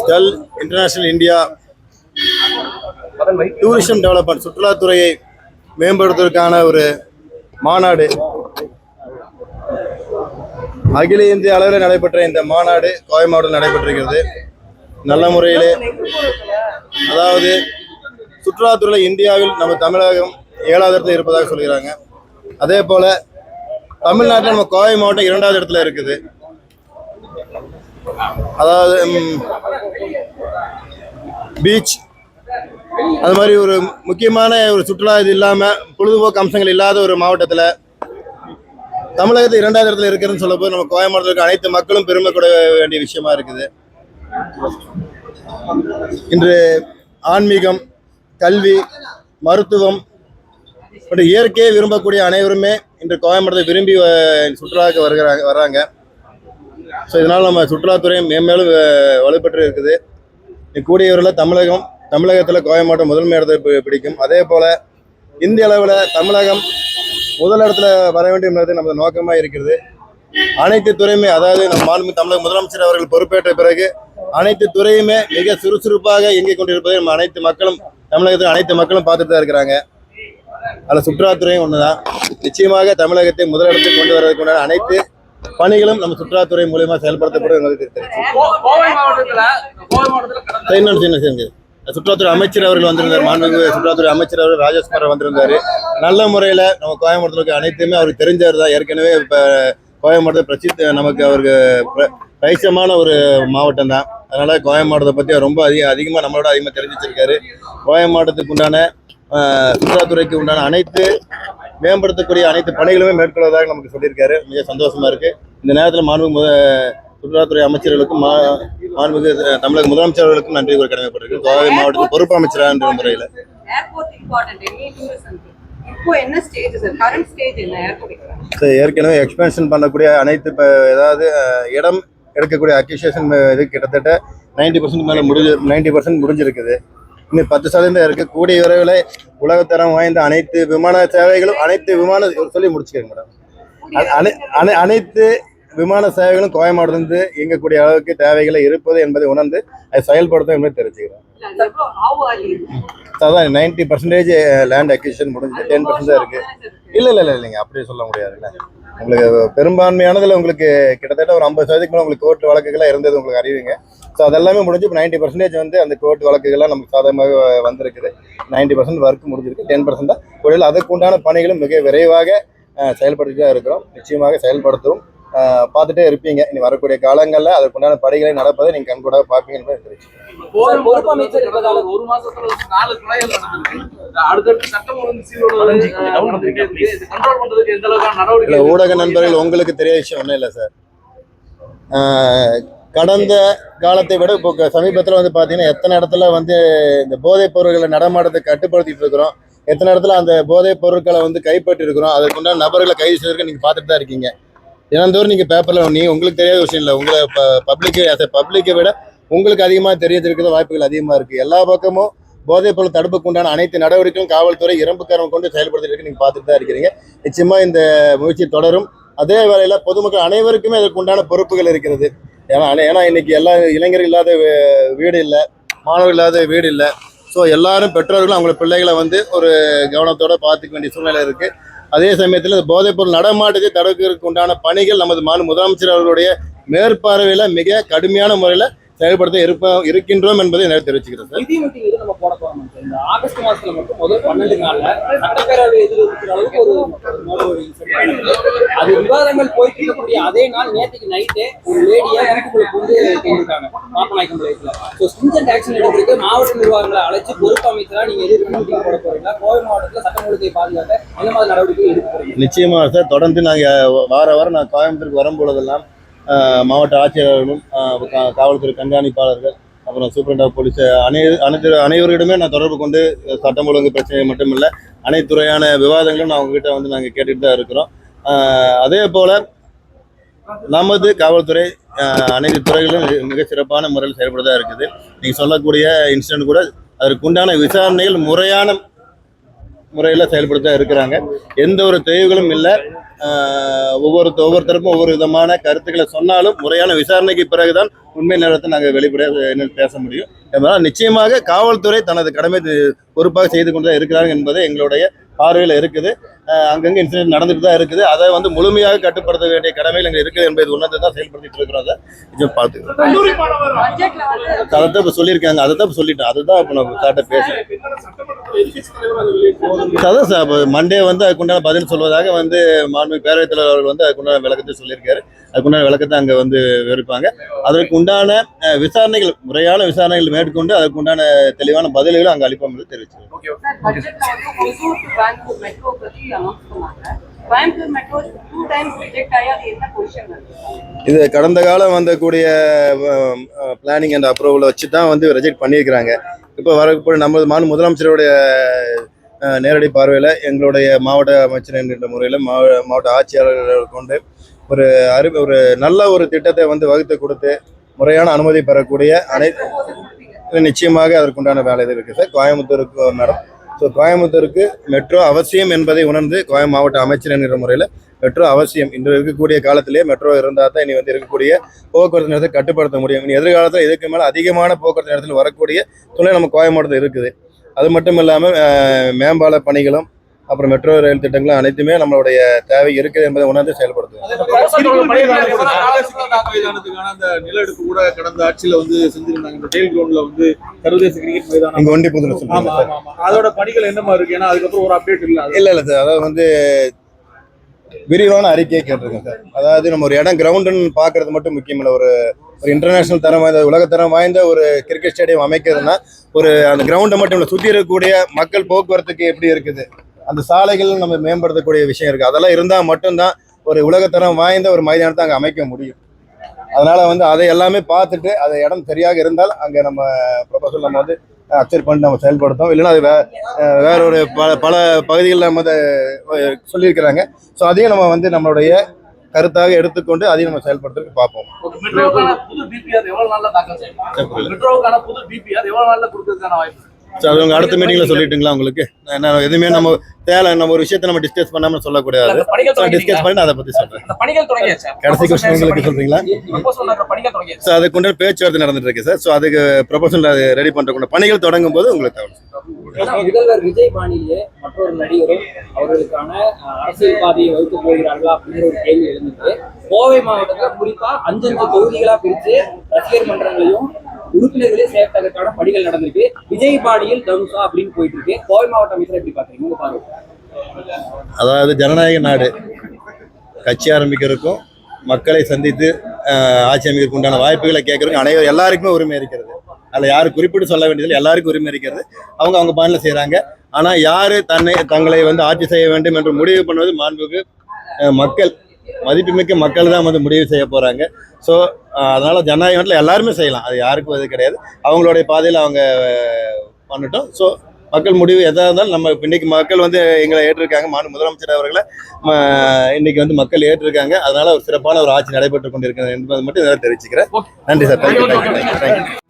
Skull International India tourism development சுற்றுலாத்துறையை மேம்படுத்துவதற்கான ஒரு மாநாடு அகில இந்திய அளவில் நடைபெற்ற இந்த மாநாடு கோவை மாவட்டத்தில் நடைபெற்றிருக்கிறது. நல்ல முறையிலே, அதாவது சுற்றுலாத்துறை இந்தியாவில் நம்ம தமிழகம் 7வது இடத்துல இருப்பதாக சொல்கிறாங்க. அதே போல தமிழ்நாட்டில் நம்ம கோவை மாவட்டம் 2வது இடத்துல இருக்குது. அதாவது பீச் அது மாதிரி ஒரு முக்கியமான ஒரு சுற்றுலா இது இல்லாமல் பொழுதுபோக்கு அம்சங்கள் இல்லாத ஒரு மாவட்டத்தில் தமிழகத்தில் 2வது இடத்துல இருக்குதுன்னு சொல்லும்போது நம்ம கோவை மாவட்டத்தில் அனைத்து மக்களும் பெருமை கொள்ள வேண்டிய விஷயமா இருக்குது. இன்று ஆன்மீகம், கல்வி, மருத்துவம் மற்றும் இயற்கையை விரும்பக்கூடிய அனைவருமே இன்று கோவை மாவட்டத்தை விரும்பி சுற்றுலாவுக்கு வர்றாங்க. ஸோ இதனால் நம்ம சுற்றுலாத்துறை மேம்பேலும் வலுப்பெற்று இருக்குது. கூடியவரில் தமிழகத்தில் கோவை மாவட்டம் முதன்மை இடத்தை பிடிக்கும். அதே போல் இந்திய அளவில் தமிழகம் முதல் இடத்துல வர வேண்டும் என்பது நமது நோக்கமாக இருக்கிறது. அனைத்து துறையுமே, அதாவது நம்ம தமிழக முதலமைச்சர் அவர்கள் பொறுப்பேற்ற பிறகு அனைத்து துறையுமே மிக சுறுசுறுப்பாக இயங்கிக் கொண்டிருப்பதை நம்ம அனைத்து மக்களும், தமிழகத்தில் அனைத்து மக்களும் பார்த்துட்டு தான் இருக்கிறாங்க. அதில் சுற்றுலாத்துறையும் ஒன்று தான். நிச்சயமாக தமிழகத்தை முதலிடத்தில் கொண்டு வருவதற்குண்டான அனைத்து பணிகளும் நம்ம சுற்றுலாத்துறை மூலமா செயல்படுத்தப்படும் எங்களுக்கு தெரியும். சுற்றுலாத்துறை அமைச்சர் அவர்கள் வந்திருந்தார். மாண்புமிகு சுற்றுலாத்துறை அமைச்சர் அவர்கள் ராஜேஷ்குமார் வந்திருந்தாரு. நல்ல முறையில் நம்ம கோயம்புத்தூருக்கு அனைத்துமே அவருக்கு தெரிஞ்சவர் தான். ஏற்கனவே இப்போ கோயம்புத்தூர் நமக்கு அவருக்கு பரிசமான ஒரு மாவட்டம் தான். அதனால கோவை மாவட்டத்தை பற்றி ரொம்ப அதிகமாக நம்மளோட அதிகமாக தெரிஞ்சு வச்சிருக்காரு. கோவை மாவட்டத்துக்கு உண்டான சுற்றுலாத்துறைக்கு உண்டான அனைத்து மேம்படுத்தக்கூடிய அனைத்து பணிகளுமே மேற்கொள்வதாக நமக்கு சொல்லியிருக்காரு. மிக சந்தோஷமா இருக்கு. இந்த நேரத்தில் மாண்புமிகு சுற்றுலாத்துறை அமைச்சர்களுக்கும் மாண்புமிகு தமிழக முதலமைச்சர்களுக்கும் நன்றி கூற கடமைப்பட்டிருக்கு. கோவை மாவட்டத்தில் பொறுப்பு அமைச்சராக என்ற முறையில் ஏற்கனவே எக்ஸ்பென்ஷன் பண்ணக்கூடிய அனைத்து ஏதாவது இடம் எடுக்கக்கூடிய அக்யூசியேஷன் இது கிட்டத்தட்ட 90% மேலே 90% முடிஞ்சிருக்குது. இன்னும் 10% இருக்கு. கூடிய விரைவில் உலகத்தரம் வாய்ந்த அனைத்து விமான சேவைகளும் சொல்லி முடிச்சுக்கோங்க மேடம். அனைத்து விமான சேவைகளும் கோவை மாவட்டத்திலிருந்து இயங்கக்கூடிய அளவுக்கு தேவைகளை இருப்பது என்பதை உணர்ந்து அதை செயல்படுத்தும் என்பதை தெரிஞ்சுக்கிறேன். அதான் 90% லேண்ட் அக்விசிஷன் முடிஞ்சு 10% தான் இருக்கு. இல்லைங்க, அப்படியே சொல்ல முடியாதுல்ல. உங்களுக்கு பெரும்பான்மையானதுல உங்களுக்கு கிட்டத்தட்ட ஒரு 50% மேலே உங்களுக்கு கோர்ட் வழக்குகள்லாம் இருந்தது உங்களுக்கு அறிவிங்க. ஸோ அதெல்லாமே முடிஞ்சு இப்போ 90% வந்து அந்த கோர்ட் வழக்குகள்லாம் நமக்கு சாதகமாக வந்திருக்குது. 90% ஒர்க் முடிஞ்சிருக்கு. 10% தான் தொழில். அதற்குண்டான பணிகளும் மிக விரைவாக செயல்படுத்திட்டு தான் இருக்கிறோம். நிச்சயமாக செயல்படுத்தவும் பார்த்துட்டே இருப்பீங்க. இனி வரக்கூடிய காலங்களில் அதற்குண்டான பணிகளை நடப்பதை நீங்கள் கண்கூடாக பார்ப்பீங்க என்பதை தெரிவிச்சுக்கிறேன். ஊடக நண்பர்கள், உங்களுக்கு தெரிய விஷயம் ஒன்றும் இல்லை சார். கடந்த காலத்தை விட இப்போ சமீபத்தில் வந்து பார்த்தீங்கன்னா எத்தனை இடத்துல வந்து இந்த போதைப் பொருட்களை நடமாட்டத்தை கட்டுப்படுத்திட்டு இருக்கிறோம். எத்தனை இடத்துல அந்த போதைப் பொருட்களை வந்து கைப்பற்றி இருக்கிறோம். அதுக்குண்டான நபர்களை கைது செய்வதற்கு நீங்கள் பார்த்துட்டு தான் இருக்கீங்க. தினந்தோறும் நீங்கள் பேப்பரில் உங்களுக்கு தெரியாத விஷயம் இல்லை. உங்களை பப்ளிக்கை விட உங்களுக்கு அதிகமாக தெரிஞ்சிருக்கிற வாய்ப்புகள் அதிகமாக இருக்குது. எல்லா பக்கமும் போதைப் பொருள் தடுப்புக்கு உண்டான அனைத்து நடவடிக்கைகளும் காவல்துறை இரும்புக்கரம் கொண்டு செயல்படுத்திட்டு இருக்கு. நீங்கள் பார்த்துட்டு தான் இருக்கிறீங்க. நிச்சயமாக இந்த முயற்சி தொடரும். அதே வேளையில் பொதுமக்கள் அனைவருக்குமே அதற்கு உண்டான பொறுப்புகள் இருக்கிறது. ஏன்னா இன்னைக்கு எல்லா இளைஞர்கள் இல்லாத வீடு இல்லை, மாணவர்கள் இல்லாத வீடு இல்லை. ஸோ எல்லாரும் பெற்றோர்களும் அவங்களோட பிள்ளைகளை வந்து ஒரு கவனத்தோடு பார்த்துக்க வேண்டிய சூழ்நிலை இருக்குது. அதே சமயத்தில் போதைப்பொருள் நடமாட்டத்தை தடுக்கிறதுக்கு உண்டான பணிகள் நமது முதலமைச்சர் அவர்களுடைய மேற்பார்வையில் மிக கடுமையான முறையில் செயல்படுத்த இருக்கின்றோம் என்பதை எனக்கு தெரிவிச்சுக்கிறேன் சார். ஆகஸ்ட் மாசத்துல மட்டும் முதல் 12 நாள்ல சட்டப்பேரவை எதிர்க்கிற அளவுக்கு அது விவாதங்கள் போயிட்டு இருக்கக்கூடிய அதே நாள் நேற்றுக்கு நைட்டே ஒரு லேடியா வீட்டுக்குள்ள கொண்டிருக்காங்க பாப்பநாயக்கம் நிலையத்துல. ஸ்ட்ரிஞ்சன்ட் ஆக்ஷன் எடுக்கிறதுக்கு மாவட்ட நிர்வாகங்களை அழைச்சு பொறுப்பு அமைச்சரா நீங்க எதிர்ப்பு போட போறீங்களா? கோவை மாவட்டத்தில் சட்டம் ஒழுங்கை பாதுகாக்க எந்த மாதிரி நடவடிக்கை எடுக்க போறீங்க? நிச்சயமா சார். தொடர்ந்து நாங்கள் வாரம் நான் கோயம்புத்தூருக்கு வரும்பொழுதெல்லாம் மாவட்ட ஆட்சியாளர்களும் காவல்துறை கண்காணிப்பாளர்கள் அப்புறம் சூப்பரண்ட் ஆஃப் போலீஸ் அனைவரிடமே நான் தொடர்பு கொண்டு சட்டம் ஒழுங்கு பிரச்சனை மட்டும் இல்லை அனைத்து துறையான விவாதங்களும் நான் உங்ககிட்ட வந்து நாங்கள் கேட்டுட்டு தான் இருக்கிறோம். அதே போல் நமது காவல்துறை அனைத்து துறைகளும் மிக சிறப்பான முறையில் செயல்படுறதா இருக்குது. நீங்கள் சொல்லக்கூடிய இன்சிடென்ட் கூட அதற்குண்டான விசாரணைகள் முறையான முறையில் செயல்படுத்த இருக்கிறாங்க. எந்த ஒரு தெளிவுகளும் இல்லை. ஒவ்வொருத்தருக்கும் ஒவ்வொரு விதமான கருத்துக்களை சொன்னாலும் முறையான விசாரணைக்கு பிறகுதான் உண்மை நேரத்தை நாங்கள் வெளிப்படையாக பேச முடியும். அதனால் நிச்சயமாக காவல்துறை தனது கடமை பொறுப்பாக செய்து கொண்டு தான் இருக்கிறாங்க என்பது எங்களுடைய பார்வையில் இருக்குது. அங்கங்கே இன்சிடென்ட் நடந்துட்டு தான் இருக்குது. அதை வந்து முழுமையாக கட்டுப்படுத்த வேண்டிய கடமையில் எங்களுக்கு இருக்குது என்பது ஒன்றத்தை தான் செயல்படுத்திட்டு இருக்கிறோம். அதை பார்த்துக்கிறோம். அதைத்தான் இப்போ சொல்லியிருக்காங்க, அதை தான் இப்போ சொல்லிட்டேன். அதுதான் இப்போ நம்ம சார்ட்ட பேசுகிறேன். அதான் சார் இப்போ மண்டே வந்து அதுக்குண்டான பதில் சொல்வதாக வந்து மாண்புமிகு பேரவைத் தலைவர் அவர்கள் வந்து அதுக்குண்டான விளக்கத்தை சொல்லியிருக்காரு. அதுக்குண்டான விளக்கத்தை அங்கே வந்து விவரிப்பாங்க. அதற்கு உண்டான விசாரணைகள், முறையான விசாரணைகள் மேற்கொண்டு அதுக்கு உண்டான தெளிவான பதில்களும் அங்கே அளிப்போம் என்று தெரிவிச்சிருக்கோம். இது கடந்த காலம் வந்தக்கூடிய பிளானிங் அண்ட் அப்ரூவலை வச்சு தான் வந்து ரிஜெக்ட் பண்ணியிருக்கிறாங்க. இப்போ வரக்கூடிய நமது முதலமைச்சருடைய நேரடி பார்வையில் எங்களுடைய மாவட்ட அமைச்சர் என்கின்ற முறையில் மாவட்ட ஆட்சியாளர்கள் கொண்டு ஒரு நல்ல ஒரு திட்டத்தை வந்து வகுத்து கொடுத்து முறையான அனுமதி பெறக்கூடிய அனைத்து நிச்சயமாக அதற்குண்டான வேலை இது இருக்குது சார். கோயம்புத்தூருக்கு மேடம், ஸோ கோயம்புத்தூருக்கு மெட்ரோ அவசியம் என்பதை உணர்ந்து மாவட்ட அமைச்சர் என்கிற முறையில் மெட்ரோ அவசியம். இன்று இருக்கக்கூடிய காலத்திலேயே மெட்ரோ இருந்தால் தான் இனி வந்து இருக்கக்கூடிய போக்குவரத்து நேரத்தை கட்டுப்படுத்த முடியும். இனி எதிர்காலத்தில் இதுக்கு மேலே அதிகமான போக்குவரத்து நேரத்தில் வரக்கூடிய துணை நம்ம கோயம்புத்தூர் இருக்குது. அது மட்டும் இல்லாமல் மேம்பால பணிகளும் அப்புறம் மெட்ரோ ரயில் திட்டங்களும் அனைத்துமே நம்மளுடைய தேவை இருக்குது என்பதை உணர்ந்து செயல்படுத்துவோம். நில எடுப்பு கூட கடந்த ஆட்சியில வந்து செஞ்சிருந்தாங்க. இந்த டெயில் கிரவுண்ட்ல வந்து சர்வதேச கிரிக்கெட் மைதானம் இங்க ஒண்டி புதுல அதோட பணிகள் என்ன மாதிரி இருக்கு? ஏன்னா அதுக்கப்புறம் ஒரு அப்டேட் இல்ல சார். அதாவது வந்து விரிவான அறிக்கையை கேட்டிருக்கேன் சார். அதாவது நம்ம ஒரு இடம் கிரவுண்டுன்னு பாக்குறது மட்டும் முக்கியம் இல்லை. ஒரு இன்டர்நேஷனல் தரம் வாய்ந்த, உலகத்தரம் வாய்ந்த ஒரு கிரிக்கெட் ஸ்டேடியம் அமைக்கிறதுனா அந்த கிரவுண்டை மட்டும் இல்லை, சுற்றி இருக்கக்கூடிய மக்கள் போக்குவரத்துக்கு எப்படி இருக்குது, அந்த சாலைகள் நம்ம மேம்படுத்தக்கூடிய விஷயம் இருக்குது. அதெல்லாம் இருந்தால் மட்டும்தான் ஒரு உலகத்தரம் வாய்ந்த ஒரு மைதானத்தை அங்கே அமைக்க முடியும். அதனால வந்து அதை எல்லாமே பார்த்துட்டு அது இடம் சரியாக இருந்தால் அங்கே நம்ம ப்ரொபோசல் நம்ம வந்து அக்செப்ட் பண்ணி நம்ம செயல்படுத்தோம். இல்லைன்னா அது வேற ஒரு பல பகுதிகளில் நம்ம அதை சொல்லியிருக்கிறாங்க. ஸோ அதையும் நம்ம வந்து நம்மளுடைய கருத்தாக எடுத்துக்கொண்டு அதையும் நம்ம செயல்படுத்துறதுக்கு பார்ப்போம். ஸோ அது உங்கள் அடுத்த மீட்டிங்கில் சொல்லிட்டுங்களா உங்களுக்கு? என்ன எதுவுமே நம்ம தேவை, நம்ம ஒரு விஷயத்தை நம்ம டிஸ்கஸ் பண்ணாமல் சொல்லக்கூடாது. டிஸ்கஸ் பண்ணி அதை பற்றி சொல்கிறேன். கடைசி கொஸ்டின் உங்களுக்கு சொல்கிறீங்களா? ஸோ அதுக்கு கொண்டு பேச்சுவார்த்தை நடந்துட்டு இருக்கு சார். ஸோ அதுக்கு ப்ரொபோசல் அது ரெடி பண்ணுறதுக்கு பணிகள் தொடங்கும் போது உங்களுக்கு தேவை. முதல்வர் விஜய் பாணியிலே மற்றொரு நடிகரும் அவர்களுக்கான அரசியல் பாதையை வகுக்க போகிறார்களா அப்படிங்கிற ஒரு கேள்வி எழுந்துட்டு, கோவை மாவட்டத்துல குறிப்பா 5 தொகுதிகளா பிரித்து ரசிகர் மன்றங்களையும் உறுப்பினர்களே சேர்த்ததற்கான பணிகள் நடந்திருக்கு. விஜய் பாணியில் தனுஷா அப்படின்னு போயிட்டு இருக்கு. கோவை மாவட்ட அமைச்சர் எப்படி பாக்குறீங்க பாருங்க? அதாவது ஜனநாயக நாடு, கட்சி ஆரம்பிக்கிறதுக்கும் மக்களை சந்தித்து ஆட்சி அமைக்கிறதுக்கு உண்டான வாய்ப்புகளை கேட்கறதுக்கு எல்லாருக்குமே உரிமை இருக்கிறது. அதில் யாரும் குறிப்பிட்டு சொல்ல வேண்டியதில்லை, எல்லாருக்கும் உரிமை இருக்கிறது. அவங்க பாணியில் செய்கிறாங்க. ஆனால் யார் தங்களை வந்து ஆட்சி செய்ய வேண்டும் என்று முடிவு பண்ணுவது மாண்புக்கு மக்கள், மதிப்புமிக்க மக்கள் தான் வந்து முடிவு செய்ய போகிறாங்க. ஸோ அதனால் ஜனநாயகத்தில் எல்லாருமே செய்யலாம், அது யாருக்கும் இது கிடையாது. அவங்களுடைய பாதையில் அவங்க பண்ணட்டும். ஸோ மக்கள் முடிவு எதாக இருந்தாலும் நம்ம இன்னைக்கு மக்கள் வந்து எங்களை ஏற்றிருக்காங்க. முதலமைச்சர் அவர்களை இன்னைக்கு வந்து மக்கள் ஏற்றிருக்காங்க. அதனால ஒரு சிறப்பான ஒரு ஆட்சி நடைபெற்று கொண்டிருக்கிறது என்பது மட்டும் இதெல்லாம் தெரிவிச்சுக்கிறேன். நன்றி சார். தேங்க்யூ.